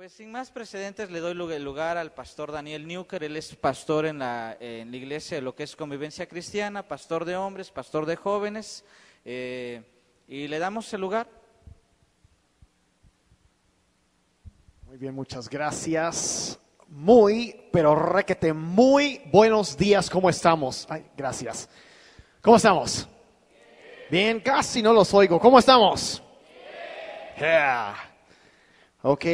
Pues sin más precedentes le doy el lugar al pastor Daniel Newker. Él es pastor en la iglesia de lo que es Convivencia Cristiana, pastor de hombres, pastor de jóvenes, y le damos el lugar. Muy bien, muchas gracias. Pero requete, muy buenos días, ¿cómo estamos? Ay, gracias. ¿Cómo estamos? Bien, casi no los oigo. ¿Cómo estamos? Yeah. Ok.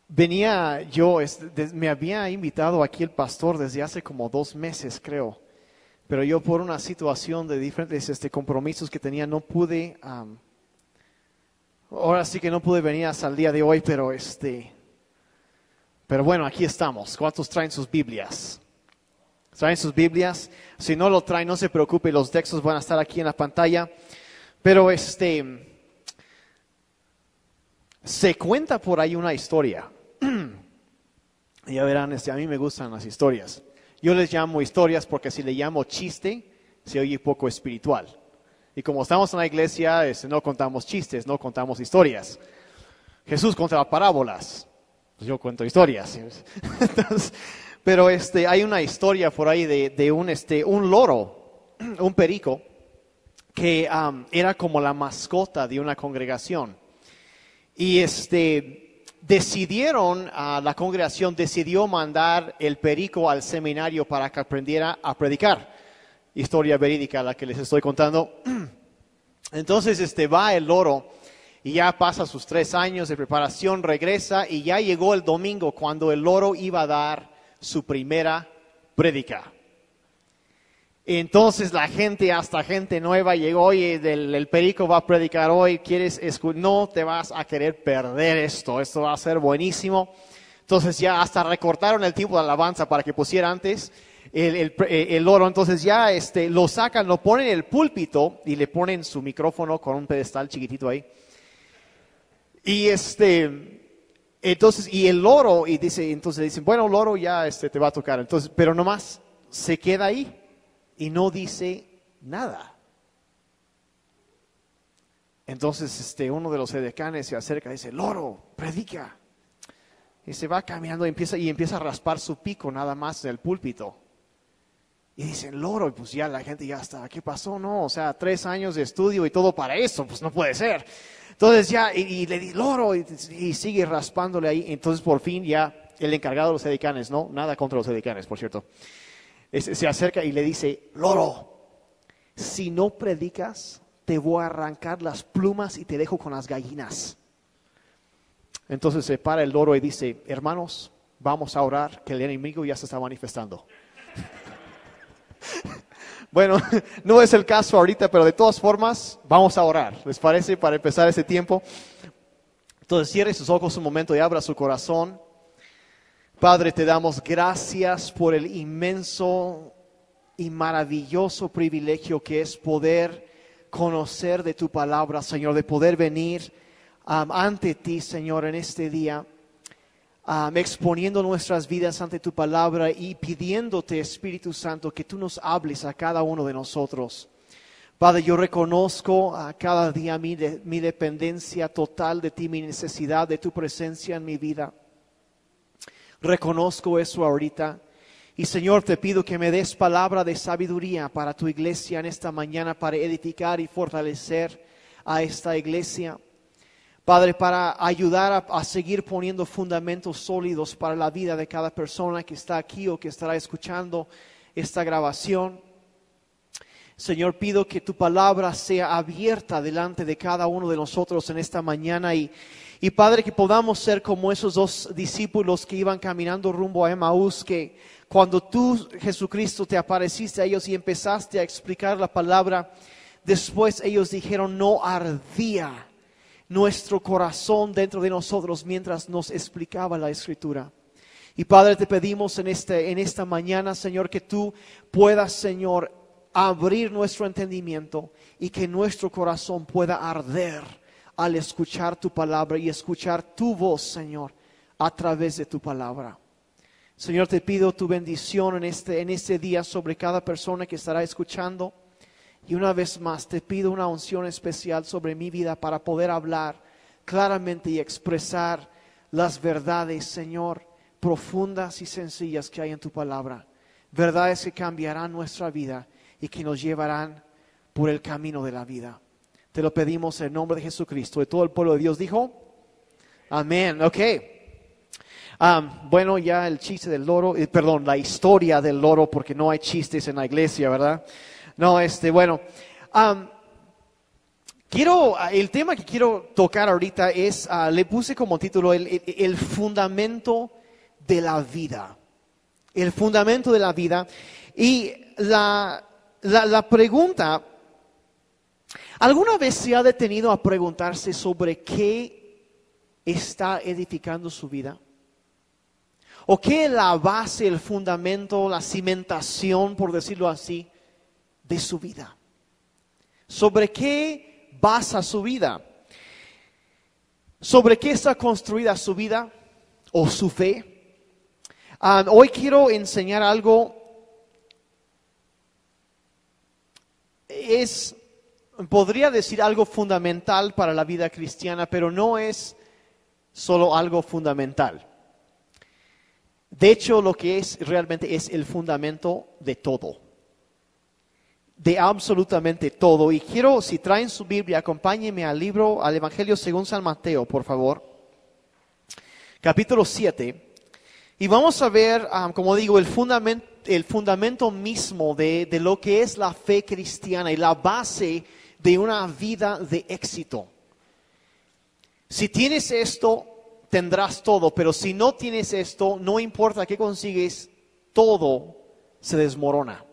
Venía yo, me había invitado aquí el pastor desde hace como 2 meses, creo. Pero yo por una situación de diferentes compromisos que tenía no pude, ahora sí que no pude venir hasta el día de hoy, pero bueno, aquí estamos. ¿Cuántos traen sus Biblias? ¿Traen sus Biblias? Si no lo traen, no se preocupe, los textos van a estar aquí en la pantalla. Pero se cuenta por ahí una historia. Ya verán, a mí me gustan las historias. Yo les llamo historias porque si le llamo chiste, se oye poco espiritual. Y como estamos en la iglesia, no contamos chistes, no contamos historias. Jesús contaba parábolas, pues yo cuento historias. Entonces, pero hay una historia por ahí de un loro, un perico, que era como la mascota de una congregación. Y la congregación decidió mandar el perico al seminario para que aprendiera a predicar. Historia verídica la que les estoy contando. Entonces va el loro y ya pasa sus 3 años de preparación, regresa y ya llegó el domingo cuando el loro iba a dar su primera prédica. Entonces la gente, hasta gente nueva, llegó, oye, el perico va a predicar hoy, ¿quieres escuchar? No te vas a querer perder esto va a ser buenísimo. Entonces ya hasta recortaron el tiempo de alabanza para que pusiera antes el loro. Entonces ya lo sacan, lo ponen en el púlpito y le ponen su micrófono con un pedestal chiquitito ahí. Y entonces, y el loro, entonces dicen, bueno, loro ya te va a tocar. Entonces, pero nomás se queda ahí. Y no dice nada. Entonces uno de los edecanes se acerca y dice, loro, predica. Y se va caminando y empieza a raspar su pico nada más en el púlpito. Y dicen, loro, y pues ya la gente ya está, ¿qué pasó? No, o sea, 3 años de estudio y todo para eso, pues no puede ser. Entonces ya, y le dice, loro, y sigue raspándole ahí. Entonces por fin ya el encargado de los edecanes, no, nada contra los edecanes, por cierto. Se acerca y le dice, loro, si no predicas, te voy a arrancar las plumas y te dejo con las gallinas. Entonces se para el loro y dice, hermanos, vamos a orar que el enemigo ya se está manifestando. Bueno, no es el caso ahorita, pero de todas formas, vamos a orar. ¿Les parece? Para empezar ese tiempo. Entonces cierre sus ojos un momento y abra su corazón. Padre, te damos gracias por el inmenso y maravilloso privilegio que es poder conocer de tu palabra, Señor, de poder venir ante ti, Señor, en este día, exponiendo nuestras vidas ante tu palabra y pidiéndote, Espíritu Santo, que tú nos hables a cada uno de nosotros. Padre, yo reconozco cada día mi dependencia total de ti, mi necesidad de tu presencia en mi vida. Reconozco eso ahorita. Y Señor, te pido que me des palabra de sabiduría para tu iglesia en esta mañana, para edificar y fortalecer a esta iglesia. Padre, para ayudar a seguir poniendo fundamentos sólidos para la vida de cada persona que está aquí o que estará escuchando esta grabación. Señor, pido que tu palabra sea abierta delante de cada uno de nosotros en esta mañana y Padre, que podamos ser como esos 2 discípulos que iban caminando rumbo a Emaús, que cuando tú, Jesucristo, te apareciste a ellos y empezaste a explicar la palabra, después ellos dijeron, no ardía nuestro corazón dentro de nosotros mientras nos explicaba la Escritura. Y Padre, te pedimos en esta mañana, Señor, que tú puedas, Señor, abrir nuestro entendimiento y que nuestro corazón pueda arder al escuchar tu palabra y escuchar tu voz, Señor, a través de tu palabra. Señor, te pido tu bendición en este día sobre cada persona que estará escuchando. Y una vez más te pido una unción especial sobre mi vida para poder hablar claramente y expresar las verdades, Señor, profundas y sencillas que hay en tu palabra. Verdades que cambiarán nuestra vida y que nos llevarán por el camino de la vida. Te lo pedimos en nombre de Jesucristo. Y todo el pueblo de Dios dijo, amén. Ok. Bueno, ya el chiste del loro, perdón, la historia del loro, porque no hay chistes en la iglesia, ¿verdad? No, bueno. El tema que quiero tocar ahorita es, le puse como título el fundamento de la vida. El fundamento de la vida. Y la pregunta, ¿alguna vez se ha detenido a preguntarse sobre qué está edificando su vida? ¿O qué es la base, el fundamento, la cimentación, por decirlo así, de su vida? ¿Sobre qué basa su vida? ¿Sobre qué está construida su vida o su fe? Hoy quiero enseñar algo. Podría decir algo fundamental para la vida cristiana, pero no es solo algo fundamental. De hecho, lo que es realmente es el fundamento de todo. De absolutamente todo. Y quiero, si traen su Biblia, acompáñenme al Evangelio según San Mateo, por favor. Capítulo 7. Y vamos a ver, como digo, el fundamento mismo de lo que es la fe cristiana y la base de una vida de éxito. Si tienes esto, tendrás todo, pero si no tienes esto, no importa qué consigues, todo se desmorona.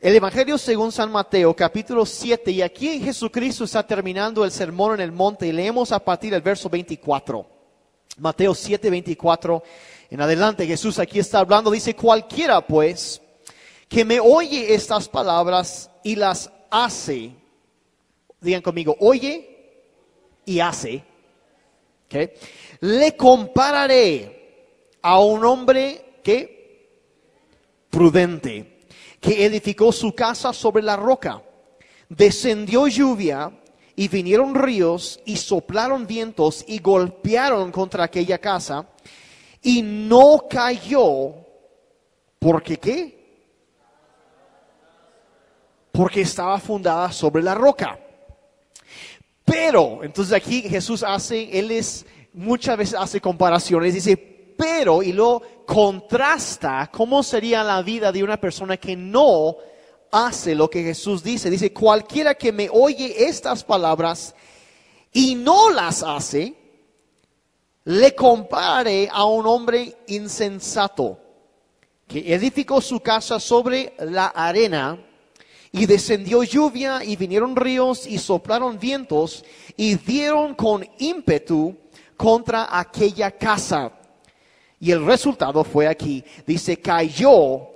El Evangelio según San Mateo, capítulo 7, y aquí Jesucristo está terminando el sermón en el monte, y leemos a partir del verso 24. Mateo 7, 24 en adelante. Jesús aquí está hablando, dice: cualquiera pues que me oye estas palabras y las hace, digan conmigo, oye y hace, ¿okay? Le compararé a un hombre que prudente, que edificó su casa sobre la roca. Descendió lluvia y vinieron ríos y soplaron vientos y golpearon contra aquella casa y no cayó. ¿Porque qué? Porque estaba fundada sobre la roca. Pero, entonces aquí Jesús muchas veces hace comparaciones, dice, pero, y lo contrasta, ¿cómo sería la vida de una persona que no hace lo que Jesús dice? Dice: cualquiera que me oye estas palabras y no las hace, le compararé a un hombre insensato que edificó su casa sobre la arena, y descendió lluvia y vinieron ríos y soplaron vientos y dieron con ímpetu contra aquella casa. Y el resultado fue aquí. Dice: cayó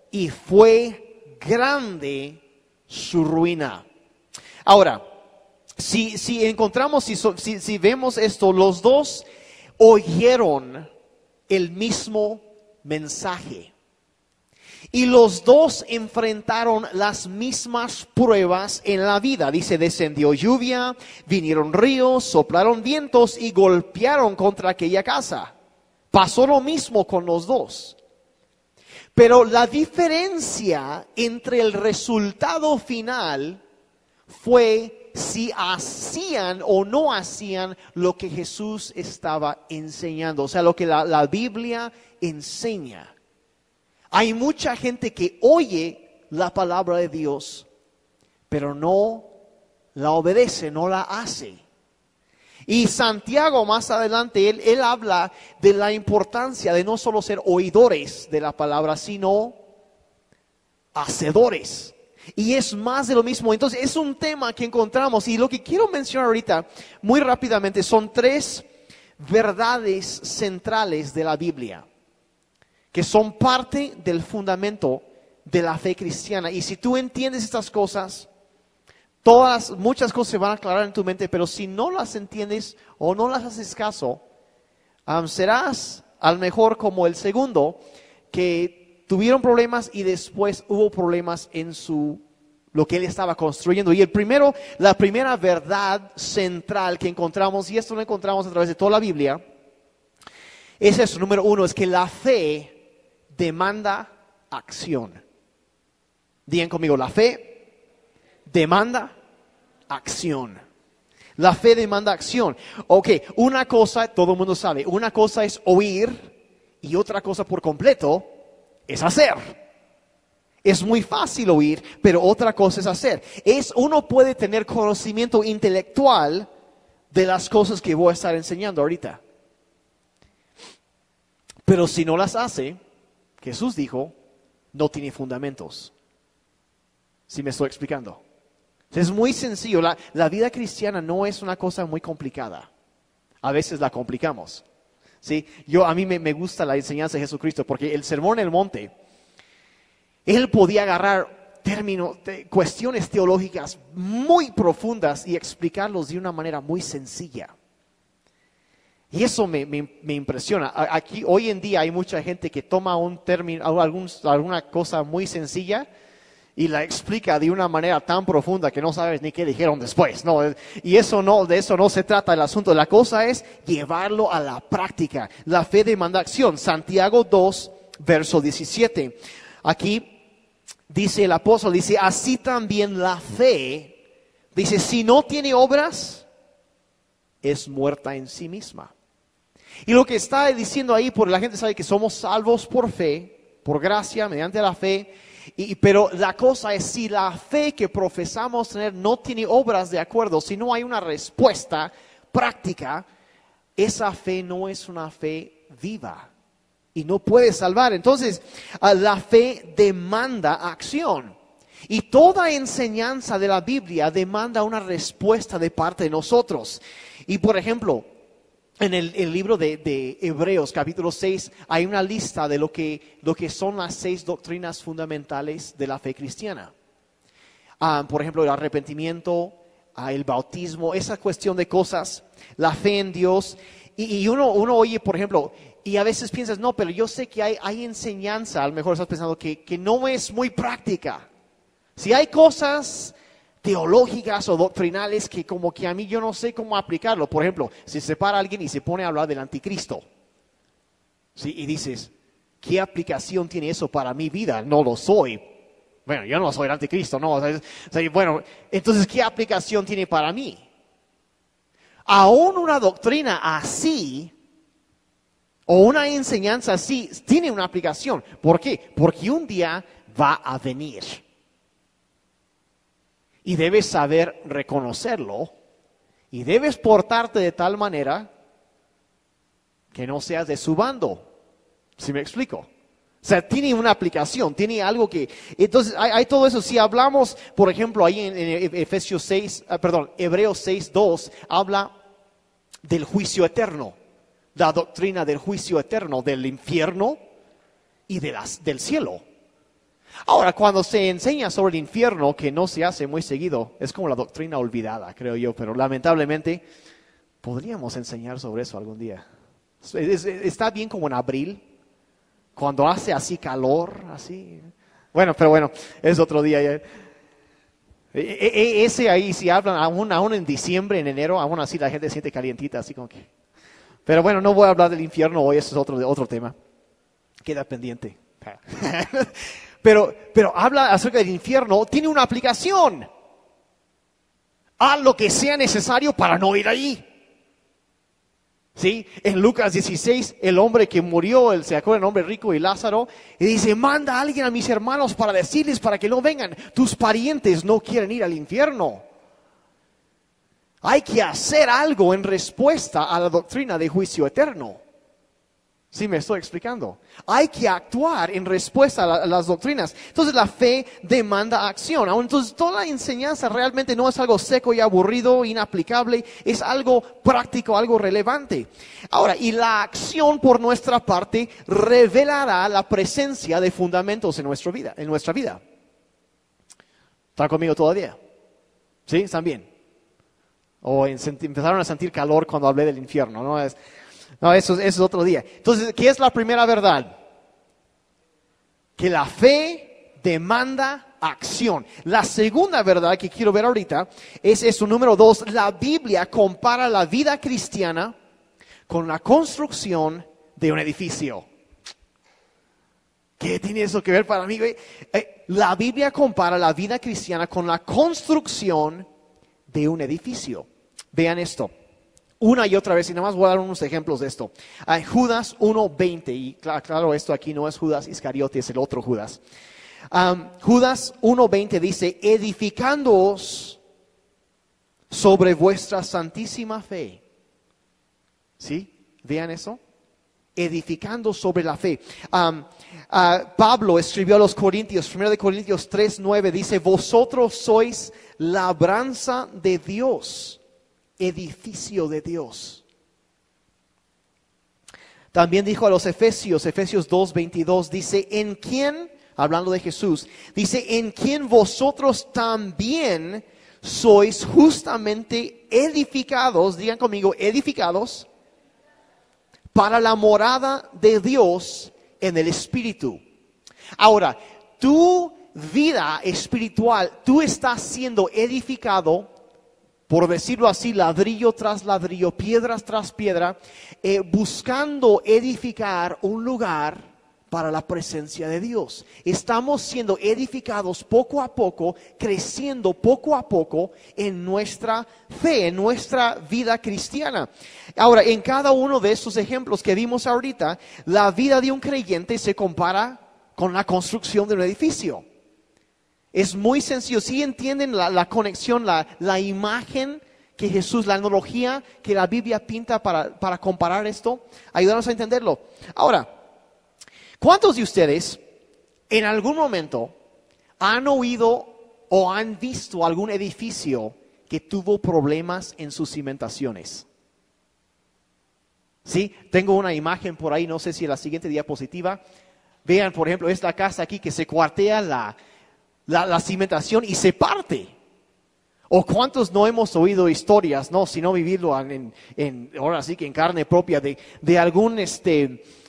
y fue grande su ruina. Ahora, si encontramos, si vemos esto, los dos oyeron el mismo mensaje. Y los dos enfrentaron las mismas pruebas en la vida. Dice: descendió lluvia, vinieron ríos, soplaron vientos y golpearon contra aquella casa. Pasó lo mismo con los dos. Pero la diferencia entre el resultado final fue si hacían o no hacían lo que Jesús estaba enseñando. O sea, lo que la Biblia enseña. Hay mucha gente que oye la palabra de Dios, pero no la obedece, no la hace. Y Santiago más adelante, él habla de la importancia de no solo ser oidores de la palabra, sino hacedores. Y es más de lo mismo. Entonces es un tema que encontramos, y lo que quiero mencionar ahorita muy rápidamente son 3 verdades centrales de la Biblia, que son parte del fundamento de la fe cristiana. Y si tú entiendes estas cosas, muchas cosas se van a aclarar en tu mente, pero si no las entiendes o no las haces caso, serás a lo mejor como el segundo, que tuvieron problemas y después hubo problemas en su lo que él estaba construyendo. Y la primera verdad central que encontramos, y esto lo encontramos a través de toda la Biblia, es eso. Número uno, es que la fe demanda acción. Digan conmigo, la fe demanda acción. La fe demanda acción. Ok, una cosa, todo el mundo sabe, una cosa es oír y otra cosa por completo es hacer. Es muy fácil oír, pero otra cosa es hacer. Uno puede tener conocimiento intelectual de las cosas que voy a estar enseñando ahorita. Pero si no las hace, Jesús dijo, no tiene fundamentos. ¿Sí me estoy explicando? Es muy sencillo. La vida cristiana no es una cosa muy complicada. A veces la complicamos. ¿Sí? A mí me gusta la enseñanza de Jesucristo porque el Sermón en el Monte, él podía agarrar cuestiones teológicas muy profundas y explicarlos de una manera muy sencilla. Y eso me impresiona. Aquí hoy en día hay mucha gente que toma un término, alguna cosa muy sencilla y la explica de una manera tan profunda que no sabes ni qué dijeron después. No, y de eso no se trata el asunto. La cosa es llevarlo a la práctica. La fe demanda acción. Santiago 2, verso 17. Aquí dice el apóstol, dice, así también la fe, dice, si no tiene obras, es muerta en sí misma. Y lo que está diciendo ahí, porque la gente sabe que somos salvos por fe, por gracia, mediante la fe, pero la cosa es, si la fe que profesamos tener no tiene obras de acuerdo, si no hay una respuesta práctica, esa fe no es una fe viva y no puede salvar. Entonces, la fe demanda acción. Y toda enseñanza de la Biblia demanda una respuesta de parte de nosotros. Y por ejemplo, en el libro de Hebreos, capítulo 6, hay una lista de lo que son las 6 doctrinas fundamentales de la fe cristiana. Por ejemplo, el arrepentimiento, el bautismo, esa cuestión de cosas, la fe en Dios. Y uno oye, por ejemplo, y a veces piensas, no, pero yo sé que hay enseñanza, a lo mejor estás pensando que no es muy práctica. Si hay cosas teológicas o doctrinales que como que a mí yo no sé cómo aplicarlo. Por ejemplo, si se para alguien y se pone a hablar del anticristo, ¿sí? Y dices, ¿qué aplicación tiene eso para mi vida? No lo soy. Bueno, yo no soy el anticristo, ¿no? Bueno, entonces, ¿qué aplicación tiene para mí? Aún una doctrina así, o una enseñanza así, tiene una aplicación. ¿Por qué? Porque un día va a venir. Y debes saber reconocerlo y debes portarte de tal manera que no seas de su bando. ¿Sí me explico? O sea, tiene una aplicación, tiene algo que... Entonces, hay todo eso. Si hablamos, por ejemplo, ahí en Hebreos 6:2, habla del juicio eterno, la doctrina del juicio eterno, del infierno y del cielo. Ahora, cuando se enseña sobre el infierno, que no se hace muy seguido, es como la doctrina olvidada, creo yo, pero lamentablemente podríamos enseñar sobre eso algún día. Está bien como en abril, cuando hace así calor, así. Bueno, es otro día. Ese ahí, si hablan aún en diciembre, en enero, aún así la gente siente calientita, así como que. Pero bueno, no voy a hablar del infierno hoy, eso es otro tema. Queda pendiente. Pero habla acerca del infierno, tiene una aplicación. Haz lo que sea necesario para no ir ahí. ¿Sí? En Lucas 16, el hombre que murió, ¿se acuerdan? El hombre rico y Lázaro, y dice, manda a alguien a mis hermanos para decirles para que no vengan. Tus parientes no quieren ir al infierno. Hay que hacer algo en respuesta a la doctrina de juicio eterno. ¿Sí me estoy explicando? Hay que actuar en respuesta a las doctrinas. Entonces la fe demanda acción. Entonces toda la enseñanza realmente no es algo seco y aburrido, inaplicable. Es algo práctico, algo relevante. Ahora, y la acción por nuestra parte revelará la presencia de fundamentos en nuestra vida. ¿Están conmigo todavía? ¿Sí? ¿Están bien? O empezaron a sentir calor cuando hablé del infierno, ¿no? No, eso es otro día. Entonces, ¿qué es la primera verdad? Que la fe demanda acción. La segunda verdad que quiero ver ahorita es eso, número 2. La Biblia compara la vida cristiana con la construcción de un edificio. ¿Qué tiene eso que ver para mí, güey? La Biblia compara la vida cristiana con la construcción de un edificio. Vean esto. Una y otra vez, y nada más voy a dar unos ejemplos de esto. Judas 1:20, y claro, esto aquí no es Judas Iscariote, es el otro Judas. Judas 1:20 dice, edificándoos sobre vuestra santísima fe. ¿Sí? ¿Vean eso? Edificando sobre la fe. Pablo escribió a los Corintios, 1 Corintios 3:9 dice, vosotros sois labranza de Dios, edificio de Dios. También dijo a los Efesios 2:22 dice, en quien, hablando de Jesús, dice, en quien vosotros también sois justamente edificados, digan conmigo, edificados, para la morada de Dios en el Espíritu. Ahora, tu vida espiritual, tú estás siendo edificado, por decirlo así, ladrillo tras ladrillo, piedras tras piedra, buscando edificar un lugar para la presencia de Dios. Estamos siendo edificados poco a poco, creciendo poco a poco en nuestra fe, en nuestra vida cristiana. Ahora, en cada uno de estos ejemplos que vimos ahorita, la vida de un creyente se compara con la construcción de un edificio. Es muy sencillo. ¿Sí entienden la conexión, la imagen que Jesús, la analogía que la Biblia pinta para comparar esto? Ayúdanos a entenderlo. Ahora, ¿cuántos de ustedes en algún momento han oído o han visto algún edificio que tuvo problemas en sus cimentaciones? Sí, tengo una imagen por ahí, no sé si en la siguiente diapositiva. Vean, por ejemplo, esta casa aquí que se cuartea la cimentación y se parte. O cuántos no hemos oído historias, no, sino vivirlo ahora sí que en carne propia de algún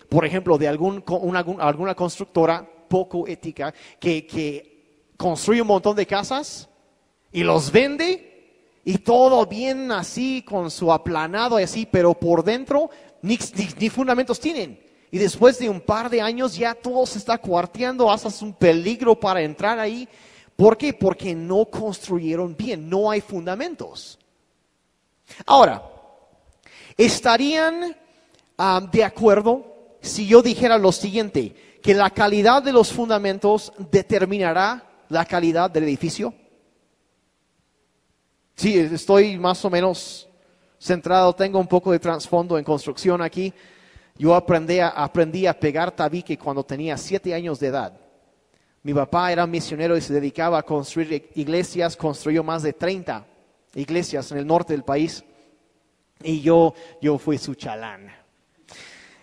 por ejemplo, de alguna constructora poco ética que construye un montón de casas y los vende y todo bien así con su aplanado y así, pero por dentro ni fundamentos tienen. Y después de un par de años ya todo se está cuarteando, hasta es un peligro para entrar ahí. ¿Por qué? Porque no construyeron bien, no hay fundamentos. Ahora, ¿estarían de acuerdo si yo dijera lo siguiente, que la calidad de los fundamentos determinará la calidad del edificio? Sí, estoy más o menos centrado, tengo un poco de trasfondo en construcción aquí. Yo aprendí a pegar tabique cuando tenía 7 años de edad. Mi papá era misionero y se dedicaba a construir iglesias, construyó más de 30 iglesias en el norte del país. Y yo fui su chalán.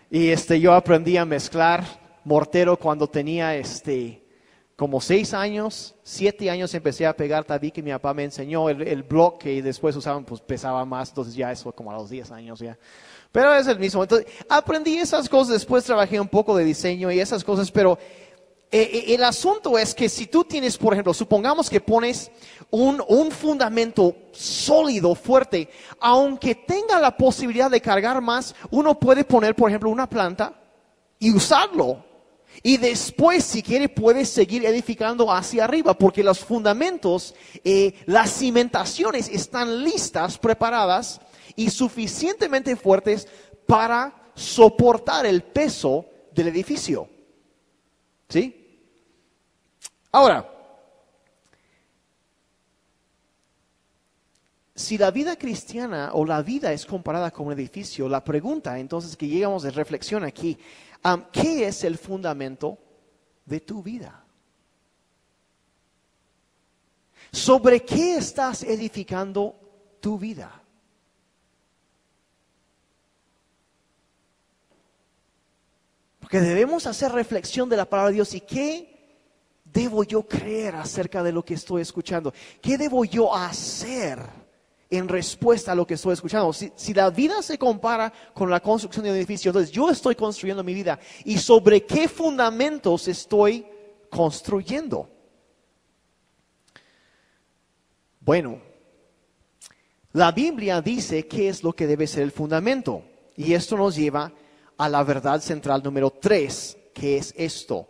Y yo aprendí a mezclar mortero cuando tenía como 6 años, 7 años empecé a pegar tabique. Mi papá me enseñó el bloque y después usaban, pues pesaba más, entonces ya eso como a los 10 años ya. Pero es el mismo. Entonces aprendí esas cosas, después trabajé un poco de diseño y esas cosas, pero el asunto es que si tú tienes, por ejemplo, supongamos que pones un fundamento sólido, fuerte, aunque tenga la posibilidad de cargar más, uno puede poner, por ejemplo, una planta y usarlo. Y después, si quiere, puede seguir edificando hacia arriba, porque los fundamentos, las cimentaciones están listas, preparadas y suficientemente fuertes para soportar el peso del edificio. ¿Sí? Ahora, si la vida cristiana o la vida es comparada con un edificio, la pregunta entonces que llegamos de reflexión aquí, ¿qué es el fundamento de tu vida? ¿Sobre qué estás edificando tu vida? Porque debemos hacer reflexión de la palabra de Dios y qué debo yo creer acerca de lo que estoy escuchando. ¿Qué debo yo hacer en respuesta a lo que estoy escuchando? Si la vida se compara con la construcción de un edificio, entonces yo estoy construyendo mi vida. ¿Y sobre qué fundamentos estoy construyendo? Bueno, la Biblia dice qué es lo que debe ser el fundamento. Y esto nos lleva a la verdad central número 3, que es esto.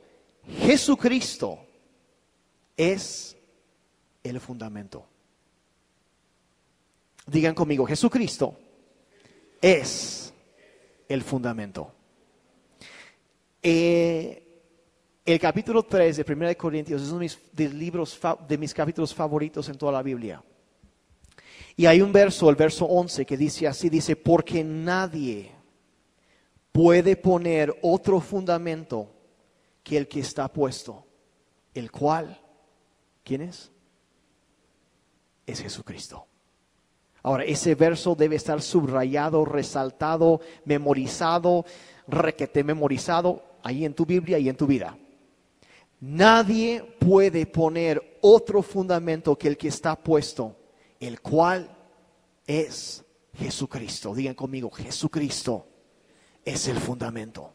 Jesucristo es el fundamento. Digan conmigo, Jesucristo es el fundamento. El capítulo 3 de 1 Corintios es uno de mis capítulos favoritos en toda la Biblia. Y hay un verso, el verso 11, que dice así, dice, porque nadie puede poner otro fundamento que el que está puesto, el cual, ¿quién es? Es Jesucristo. Ahora, ese verso debe estar subrayado, resaltado, memorizado, requete memorizado, ahí en tu Biblia y en tu vida. Nadie puede poner otro fundamento que el que está puesto, el cual es Jesucristo. Digan conmigo, Jesucristo es el fundamento.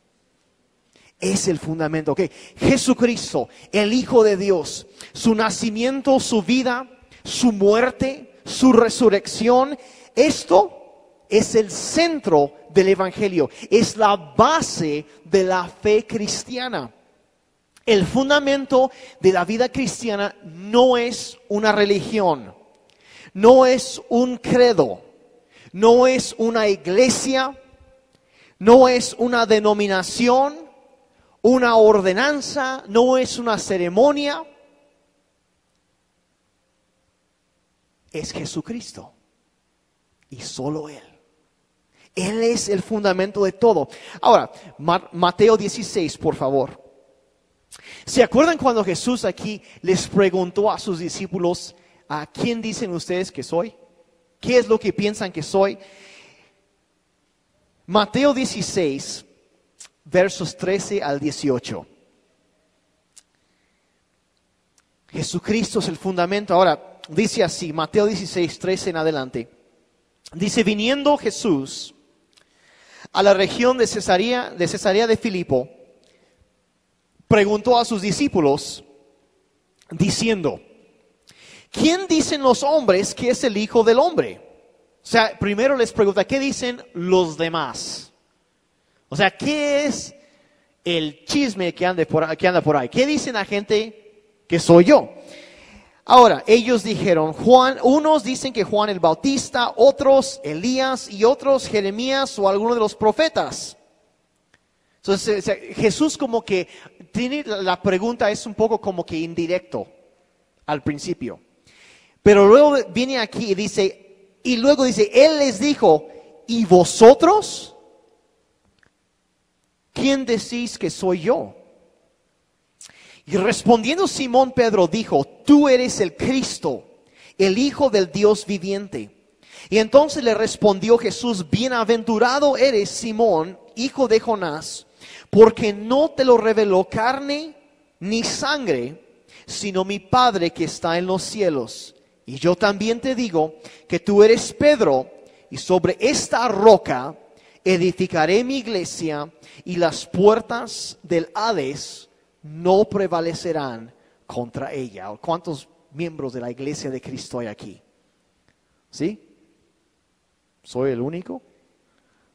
Es el fundamento. Okay. Jesucristo, el Hijo de Dios, su nacimiento, su vida, su muerte, su resurrección, esto es el centro del Evangelio, es la base de la fe cristiana. El fundamento de la vida cristiana no es una religión, no es un credo, no es una iglesia, no es una denominación, una ordenanza, no es una ceremonia. Es Jesucristo y solo Él. Él es el fundamento de todo. Ahora, Mateo 16, por favor. ¿Se acuerdan cuando Jesús aquí les preguntó a sus discípulos, ¿a quién dicen ustedes que soy? ¿Qué es lo que piensan que soy? Mateo 16, versos 13 al 18. Jesucristo es el fundamento. Ahora, dice así, Mateo 16, 13 en adelante. Dice, viniendo Jesús a la región de Cesarea de Filipo, preguntó a sus discípulos, diciendo, ¿quién dicen los hombres que es el Hijo del Hombre? O sea, primero les pregunta, ¿qué dicen los demás? O sea, ¿qué es el chisme que anda por ahí? ¿Qué dicen la gente que soy yo? Ahora, ellos dijeron, unos dicen que Juan el Bautista, otros Elías y otros Jeremías o alguno de los profetas. Entonces, Jesús como que tiene la pregunta es un poco como que indirecto al principio. Pero luego viene aquí y luego dice, Él les dijo, ¿y vosotros? ¿Quién decís que soy yo? Y respondiendo Simón Pedro dijo, tú eres el Cristo, el Hijo del Dios viviente. Y entonces le respondió Jesús, bienaventurado eres Simón, hijo de Jonás, porque no te lo reveló carne ni sangre, sino mi Padre que está en los cielos. Y yo también te digo que tú eres Pedro, y sobre esta roca edificaré mi iglesia, y las puertas del Hades no prevalecerán contra ella. ¿Cuántos miembros de la iglesia de Cristo hay aquí? ¿Sí? ¿Soy el único?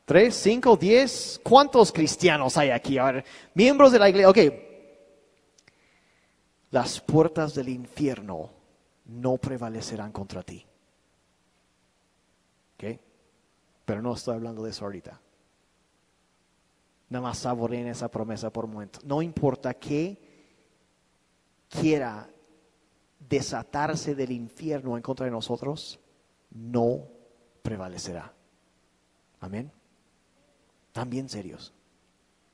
3, 5, 10. ¿Cuántos cristianos hay aquí? A ver, miembros de la iglesia. Ok. Las puertas del infierno no prevalecerán contra ti. Ok. Pero no estoy hablando de eso ahorita. Nada más saboreen esa promesa por un momento. No importa qué quiera desatarse del infierno en contra de nosotros, no prevalecerá. Amén. Están bien serios.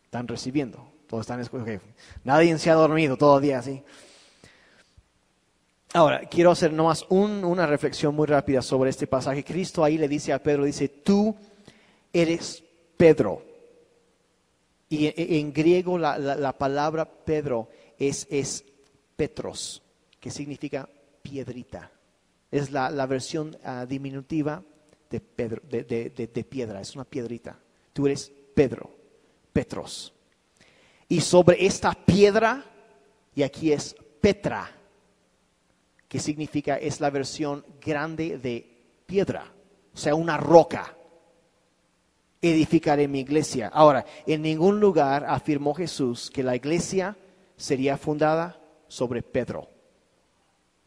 Están recibiendo. Todos están escuchando. Okay. Nadie se ha dormido todavía así. Ahora, quiero hacer nomás una reflexión muy rápida sobre este pasaje. Cristo ahí le dice a Pedro, dice, tú eres Pedro. Y en griego la palabra Pedro es Petros, que significa piedrita. Es la versión diminutiva de Pedro, de piedra, es una piedrita. Tú eres Pedro, Petros. Y sobre esta piedra, y aquí es Petra, que significa, es la versión grande de piedra, o sea, una roca. Edificaré mi iglesia. Ahora, en ningún lugar afirmó Jesús que la iglesia sería fundada sobre Pedro.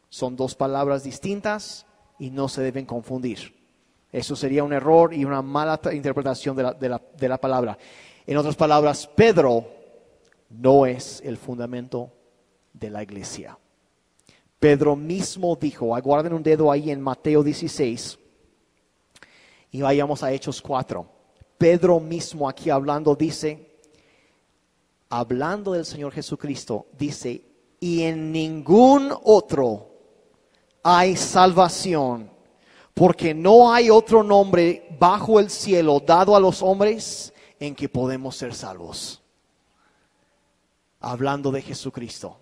Son dos palabras distintas y no se deben confundir. Eso sería un error y una mala interpretación de la palabra. En otras palabras, Pedro no es el fundamento de la iglesia. Pedro mismo dijo, aguarden un dedo ahí en Mateo 16 y vayamos a Hechos 4. Pedro mismo aquí hablando dice, hablando del Señor Jesucristo, dice, y en ningún otro hay salvación, porque no hay otro nombre bajo el cielo dado a los hombres en que podemos ser salvos. Hablando de Jesucristo,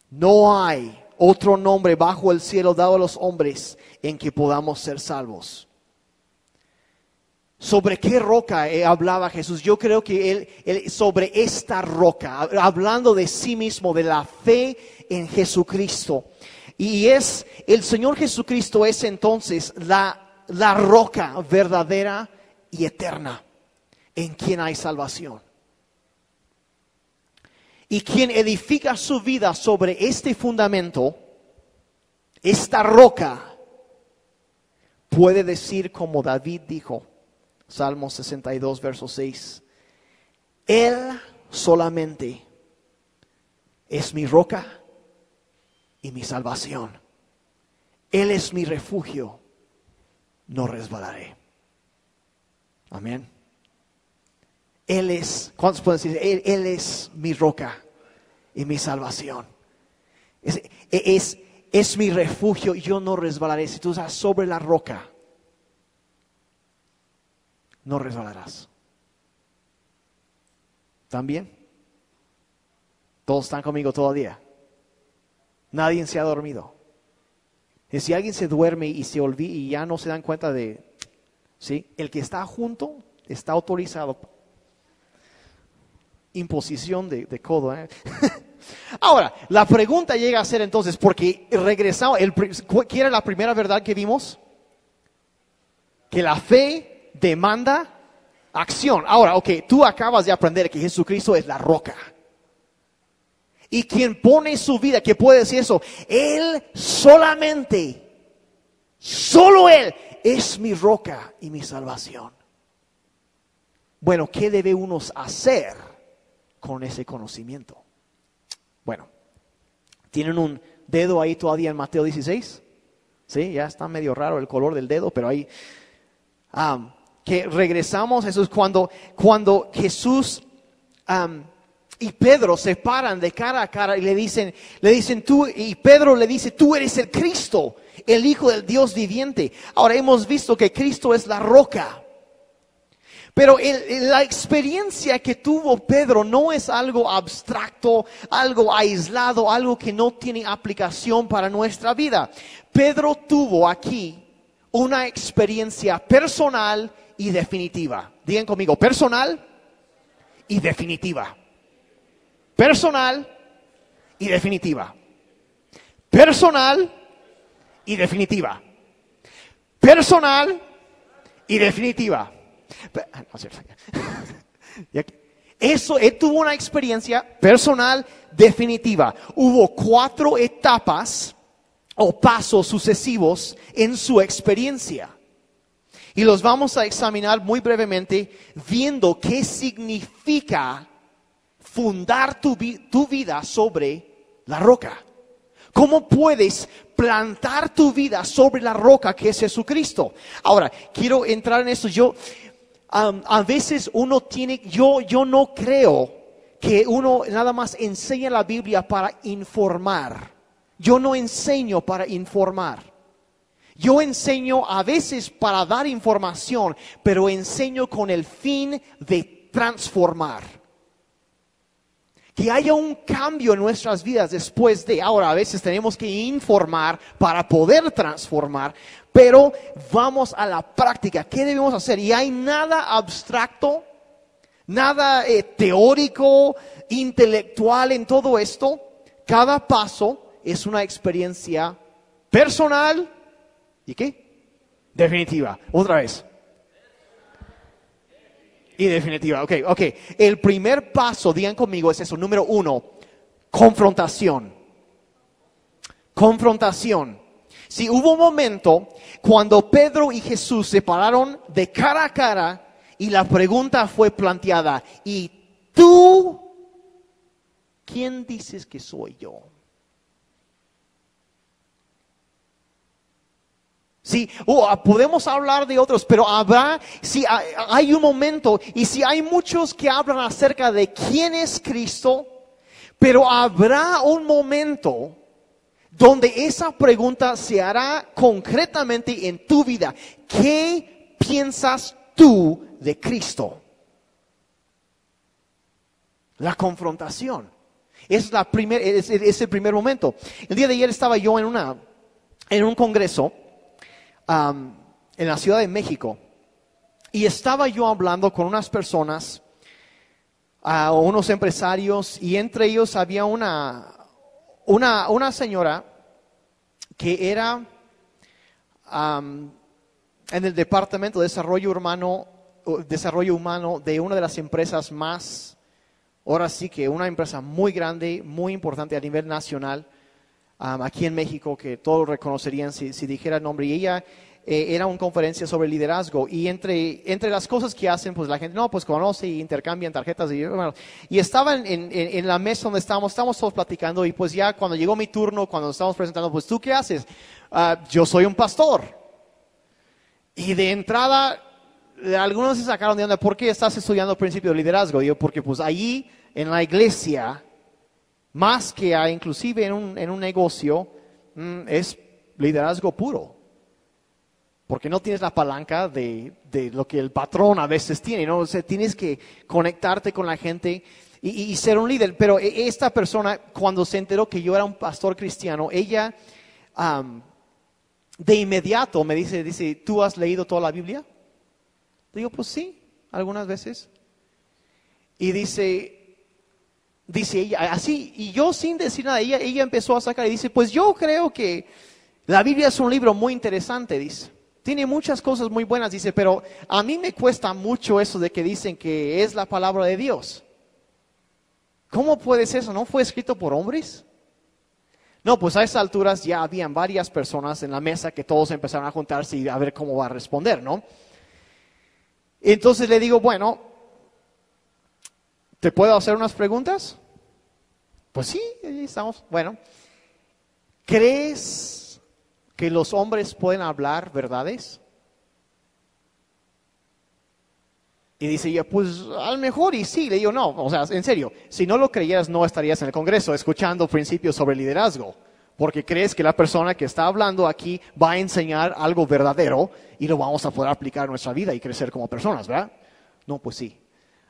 no hay otro nombre bajo el cielo dado a los hombres en que podamos ser salvos. ¿Sobre qué roca hablaba Jesús? Yo creo que él sobre esta roca, hablando de sí mismo, de la fe en Jesucristo. Y el Señor Jesucristo es entonces la roca verdadera y eterna, en quien hay salvación. Y quien edifica su vida sobre este fundamento, esta roca, puede decir como David dijo, Salmo 62, verso 6, Él solamente es mi roca y mi salvación. Él es mi refugio, no resbalaré. Amén. Él es, ¿cuántos pueden decir? Él es mi roca y mi salvación. Es mi refugio y yo no resbalaré. Si tú estás sobre la roca, no resbalarás. ¿También? ¿Todos están conmigo todavía? Nadie se ha dormido. Y si alguien se duerme y se olvida y ya no se dan cuenta de, ¿sí? El que está junto está autorizado. Imposición de codo. Ahora, la pregunta llega a ser entonces, porque regresamos, ¿qué era la primera verdad que vimos? Que la fe demanda acción. Ahora, tú acabas de aprender que Jesucristo es la roca. Y quien pone su vida, que puede decir eso, Él solamente, solo Él es mi roca y mi salvación. Bueno, ¿qué debe uno hacer con ese conocimiento? Bueno, ¿tienen un dedo ahí todavía en Mateo 16? Sí, ya está medio raro el color del dedo, pero ahí que regresamos. Eso es cuando Jesús y Pedro se paran de cara a cara y le dicen tú, y Pedro le dice, tú eres el Cristo, el Hijo del Dios viviente. Ahora hemos visto que Cristo es la roca. Pero la experiencia que tuvo Pedro no es algo abstracto, algo aislado, algo que no tiene aplicación para nuestra vida. Pedro tuvo aquí una experiencia personal y definitiva. Digan conmigo, personal y definitiva. Personal y definitiva. Personal y definitiva. Personal y definitiva. Él tuvo una experiencia personal definitiva. Hubo 4 etapas o pasos sucesivos en su experiencia. Y los vamos a examinar muy brevemente, viendo qué significa fundar tu vida sobre la roca. ¿Cómo puedes plantar tu vida sobre la roca que es Jesucristo? Ahora, quiero entrar en esto. A veces uno tiene, yo no creo que uno nada más enseña la Biblia para informar. Yo no enseño para informar. Yo enseño a veces para dar información, pero enseño con el fin de transformar. Que haya un cambio en nuestras vidas después de. Ahora, a veces tenemos que informar para poder transformar, pero vamos a la práctica. ¿Qué debemos hacer? Y hay nada abstracto, nada teórico, intelectual en todo esto. Cada paso es una experiencia personal y ¿qué? Definitiva. Otra vez. Y definitiva. Ok. El primer paso, digan conmigo, es eso. Número 1, confrontación. Confrontación. Si hubo un momento cuando Pedro y Jesús se pararon de cara a cara y la pregunta fue planteada, ¿y tú quién dices que soy yo? Sí, podemos hablar de otros, pero si hay un momento, y si hay muchos que hablan acerca de quién es Cristo, pero habrá un momento donde esa pregunta se hará concretamente en tu vida. ¿Qué piensas tú de Cristo? La confrontación. Es el primer momento. El día de ayer estaba yo en un congreso en la Ciudad de México, y estaba yo hablando con unas personas, unos empresarios, y entre ellos había una señora que era en el departamento de desarrollo humano de una de las empresas más, ahora sí que una empresa muy grande, muy importante a nivel nacional, aquí en México, que todos reconocerían si dijera el nombre. Y ella era una conferencia sobre liderazgo, y entre las cosas que hacen, pues la gente pues conoce y intercambian tarjetas. Y estaba en la mesa donde estábamos todos platicando, y pues ya cuando llegó mi turno, cuando estábamos presentando, pues ¿tú qué haces? Yo soy un pastor. Y de entrada, algunos se sacaron de onda, ¿por qué estás estudiando principio de liderazgo? Yo, porque pues allí en la iglesia, más que inclusive en un negocio, es liderazgo puro. Porque no tienes la palanca de lo que el patrón a veces tiene, ¿no? O sea, tienes que conectarte con la gente y ser un líder. Pero esta persona, cuando se enteró que yo era un pastor cristiano, ella de inmediato me dice, ¿tú has leído toda la Biblia? Digo, pues sí, algunas veces. Y dice ella, así, y yo sin decir nada, ella empezó a sacar y dice, pues yo creo que la Biblia es un libro muy interesante, dice. Tiene muchas cosas muy buenas, dice, pero a mí me cuesta mucho eso de que dicen que es la palabra de Dios. ¿Cómo puede ser eso? ¿No fue escrito por hombres? No, pues a esas alturas ya habían varias personas en la mesa que todos empezaron a juntarse y a ver cómo va a responder, ¿no? Entonces le digo, bueno, ¿te puedo hacer unas preguntas? Pues sí, ahí estamos. Bueno, ¿crees que los hombres pueden hablar verdades? Y dice ella, pues a lo mejor y sí. Le digo, no, o sea, en serio, si no lo creyeras no estarías en el Congreso escuchando principios sobre liderazgo, porque crees que la persona que está hablando aquí va a enseñar algo verdadero y lo vamos a poder aplicar en nuestra vida y crecer como personas, ¿verdad? No, pues sí.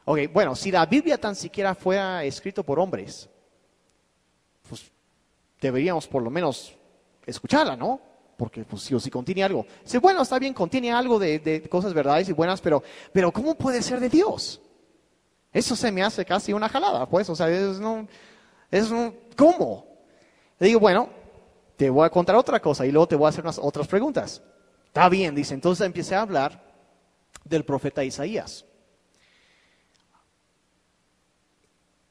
Ok, bueno, si la Biblia tan siquiera fuera escrito por hombres, pues deberíamos por lo menos escucharla, ¿no? Porque pues sí o sí contiene algo. Dice, bueno, está bien, contiene algo de cosas verdades y buenas, pero ¿cómo puede ser de Dios? Eso se me hace casi una jalada, pues, o sea, ¿cómo? Le digo, bueno, te voy a contar otra cosa y luego te voy a hacer unas otras preguntas. Está bien, dice. Entonces empecé a hablar del profeta Isaías.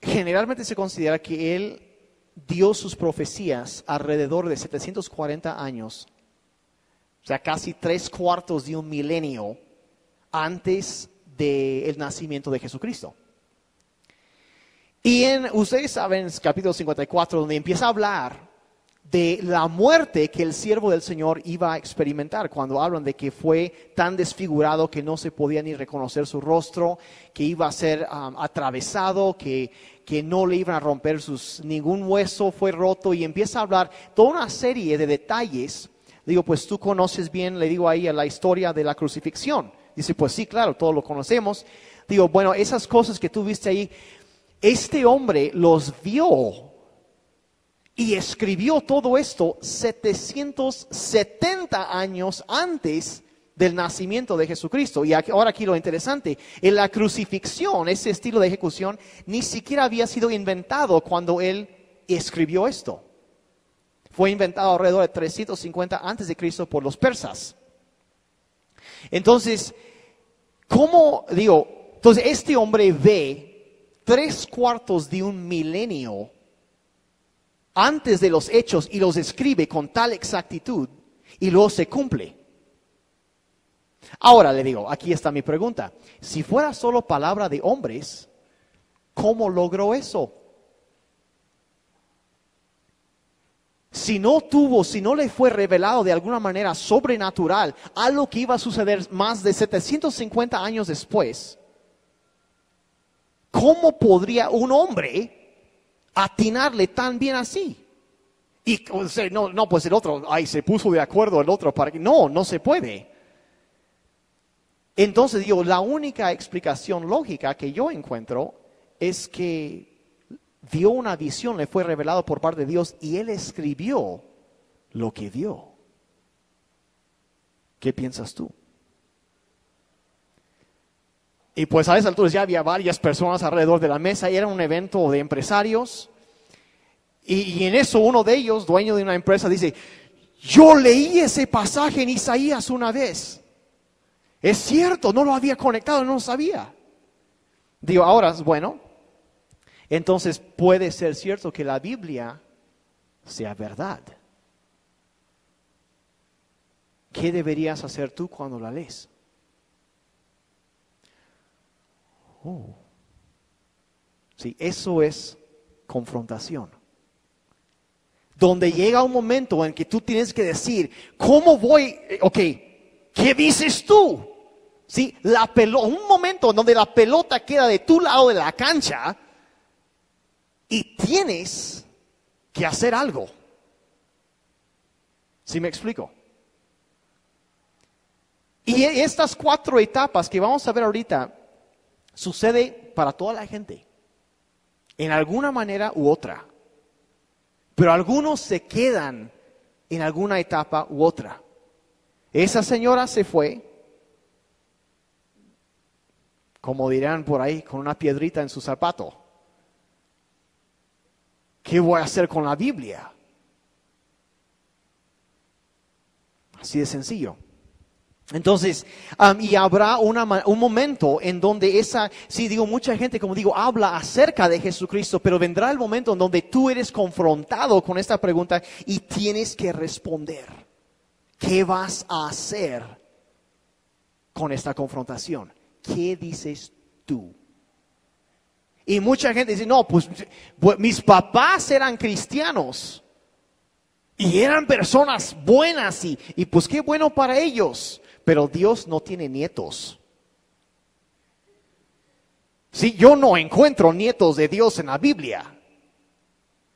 Generalmente se considera que él dio sus profecías alrededor de 740 años, o sea, casi 3/4 de un milenio antes del nacimiento de Jesucristo. Y ustedes saben, en el capítulo 54, donde empieza a hablar de la muerte que el siervo del Señor iba a experimentar, cuando hablan de que fue tan desfigurado que no se podía ni reconocer su rostro, que iba a ser atravesado, que no le iban a romper ningún hueso fue roto, y empieza a hablar toda una serie de detalles. Digo, pues tú conoces bien, le digo ahí, a la historia de la crucifixión. Dice, pues sí, claro, todos lo conocemos. Digo, bueno, esas cosas que tú viste ahí, este hombre los vio y escribió todo esto 770 años antes del nacimiento de Jesucristo. Y ahora aquí lo interesante, en la crucifixión, ese estilo de ejecución, ni siquiera había sido inventado cuando él escribió esto. Fue inventado alrededor de 350 antes de Cristo por los persas. Entonces, entonces este hombre ve 3/4 de un milenio antes de los hechos y los escribe con tal exactitud y luego se cumple. Ahora le digo, aquí está mi pregunta. Si fuera solo palabra de hombres, ¿cómo logró eso? Si no le fue revelado de alguna manera sobrenatural algo que iba a suceder más de 750 años después, ¿cómo podría un hombre atinarle tan bien así? Y pues el otro, se puso de acuerdo el otro para que no se puede. Entonces la única explicación lógica que yo encuentro es que vio una visión, le fue revelado por parte de Dios y él escribió lo que vio. ¿Qué piensas tú? Y pues a esa altura ya había varias personas alrededor de la mesa y era un evento de empresarios. Y en eso uno de ellos, dueño de una empresa, dice, yo leí ese pasaje en Isaías una vez. Es cierto, no lo había conectado, no lo sabía. Digo, ahora, bueno, entonces puede ser cierto que la Biblia sea verdad. ¿Qué deberías hacer tú cuando la lees? Sí, eso es confrontación. Donde llega un momento en que tú tienes que decir, ¿cómo voy? ¿Qué dices tú? Sí, un momento donde la pelota queda de tu lado de la cancha y tienes que hacer algo. ¿Sí me explico? Y estas 4 etapas que vamos a ver ahorita sucede para toda la gente, en alguna manera u otra. Pero algunos se quedan en alguna etapa u otra. Esa señora se fue, como dirán por ahí, con una piedrita en su zapato. ¿Qué voy a hacer con la Biblia? Así de sencillo. Entonces, y habrá un momento en donde mucha gente, habla acerca de Jesucristo, pero vendrá el momento en donde tú eres confrontado con esta pregunta y tienes que responder. ¿Qué vas a hacer con esta confrontación? ¿Qué dices tú? Y mucha gente dice, no, pues mis papás eran cristianos y eran personas buenas y pues qué bueno para ellos. Pero Dios no tiene nietos. Sí, yo no encuentro nietos de Dios en la Biblia.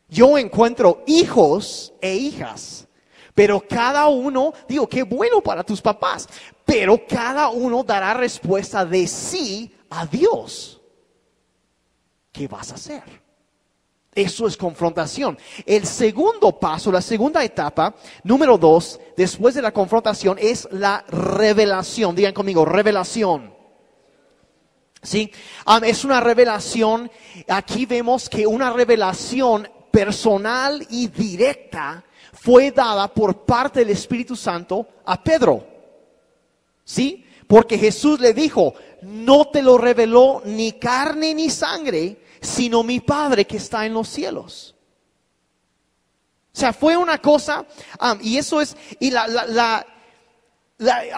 Yo encuentro hijos e hijas. Pero cada uno, qué bueno para tus papás. Pero cada uno dará respuesta de sí a Dios. ¿Qué vas a hacer? Eso es confrontación. El segundo paso, la segunda etapa, número 2, después de la confrontación, es la revelación. Digan conmigo, revelación. ¿Sí? Es una revelación, aquí vemos que una revelación personal y directa fue dada por parte del Espíritu Santo a Pedro. ¿Sí? Porque Jesús le dijo, no te lo reveló ni carne ni sangre, sino mi Padre que está en los cielos. O sea, fue una cosa, y eso es, y